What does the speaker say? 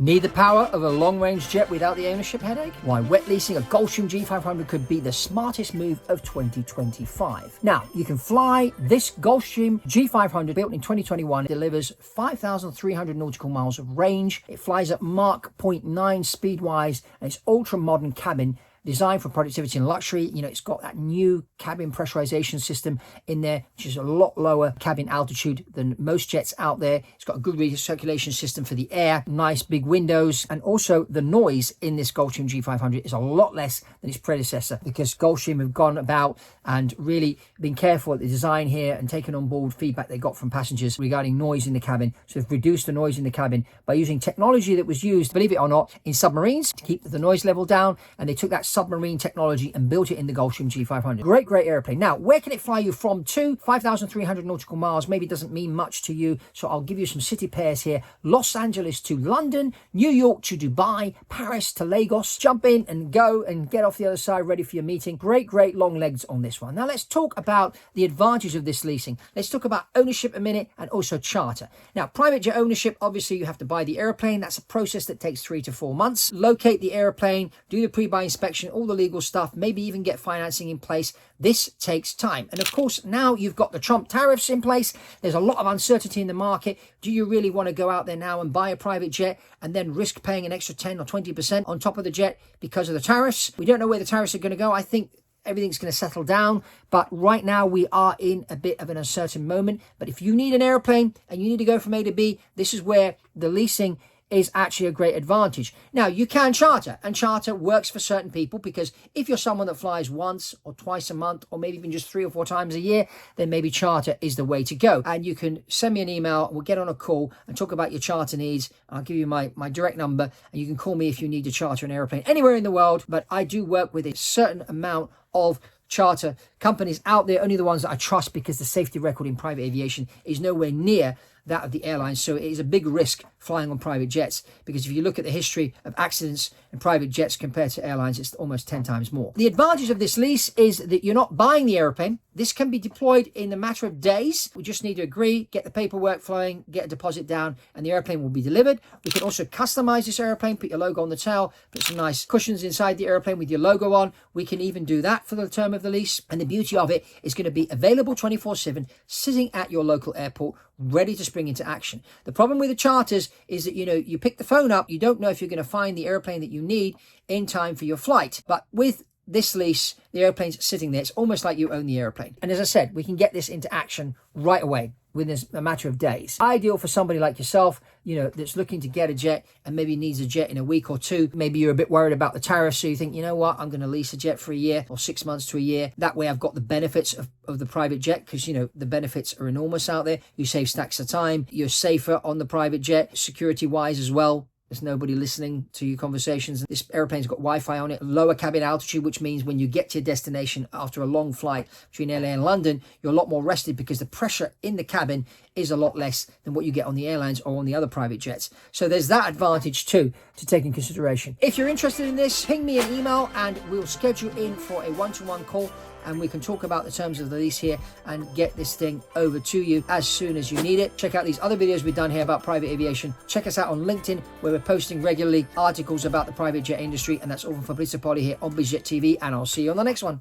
Need the power of a long-range jet without the ownership headache? Why, wet leasing a Gulfstream G500 could be the smartest move of 2025. Now, you can fly this Gulfstream G500 built in 2021. It delivers 5,300 nautical miles of range. It flies at Mach 0.9 speed-wise, and it's ultra-modern cabin designed for productivity and luxury. You know, it's got that new cabin pressurization system in there, which is a lot lower cabin altitude than most jets out there. It's got a good recirculation system for the air, nice big windows, and also the noise in this Gulfstream G500 is a lot less than its predecessor, because Gulfstream have gone about and really been careful at the design here and taken on board feedback they got from passengers regarding noise in the cabin. So they've reduced the noise in the cabin by using technology that was used, believe it or not, in submarines to keep the noise level down, and they took that submarine technology and built it in the Gulfstream G500. Great airplane. Now, where can it fly you from to? 5,300 nautical miles maybe doesn't mean much to you, so I'll give you some city pairs here. Los Angeles to London, New York to Dubai, Paris to Lagos. Jump in and go and get off the other side ready for your meeting. Great long legs on this one. Now, let's talk about the advantage of this leasing. Let's talk about ownership a minute and also charter. Now, private jet ownership, obviously you have to buy the airplane. That's a process that takes 3 to 4 months. Locate the airplane, do the pre-buy inspection, all the legal stuff, maybe even get financing in place. This takes time. And of course, now you've got the Trump tariffs in place. There's a lot of uncertainty in the market. Do you really want to go out there now and buy a private jet and then risk paying an extra 10 or 20% on top of the jet because of the tariffs? We don't know where the tariffs are going to go. I think everything's going to settle down, but right now we are in a bit of an uncertain moment. But if you need an airplane and you need to go from A to B, this is where the leasing is actually a great advantage. Now, you can charter, and charter works for certain people, because if you're someone that flies once or twice a month, or maybe even just 3 or 4 times a year, then maybe charter is the way to go. And you can send me an email, we'll get on a call and talk about your charter needs. I'll give you my direct number, and you can call me if you need to charter an airplane anywhere in the world. But I do work with a certain amount of charter companies out there, only the ones that I trust, because the safety record in private aviation is nowhere near that of the airlines. So it is a big risk flying on private jets, because if you look at the history of accidents in private jets compared to airlines, it's almost 10 times more. The advantage of this lease is that you're not buying the airplane. This can be deployed in a matter of days. We just need to agree, get the paperwork flowing, get a deposit down, and the airplane will be delivered. We can also customize this airplane, put your logo on the tail, put some nice cushions inside the airplane with your logo on. We can even do that for the term of the lease. And the beauty of it is going to be available 24/7, sitting at your local airport, ready to spring into action. The problem with the charters is that, you know, you pick the phone up, you don't know if you're going to find the airplane that you need in time for your flight. But with this lease, the airplane's sitting there. It's almost like you own the airplane. And as I said, we can get this into action right away within a matter of days. Ideal for somebody like yourself, you know, that's looking to get a jet and maybe needs a jet in a week or 2. Maybe you're a bit worried about the tariffs, so you think, you know what, I'm going to lease a jet for a year or 6 months to a year. That way I've got the benefits of the private jet, because, you know, the benefits are enormous out there. You save stacks of time. You're safer on the private jet, security-wise as well. There's nobody listening to your conversations. This airplane's got Wi-Fi on it, lower cabin altitude, which means when you get to your destination after a long flight between LA and London, you're a lot more rested, because the pressure in the cabin is a lot less than what you get on the airlines or on the other private jets. So there's that advantage too to take in consideration. If you're interested in this, ping me an email and we'll schedule in for a one-to-one call, and we can talk about the terms of the lease here and get this thing over to you as soon as you need it. Check out these other videos we've done here about private aviation. Check us out on LinkedIn, where we're posting regularly articles about the private jet industry. And that's all from Fabrizio Poli here on BizJet TV, and I'll see you on the next one.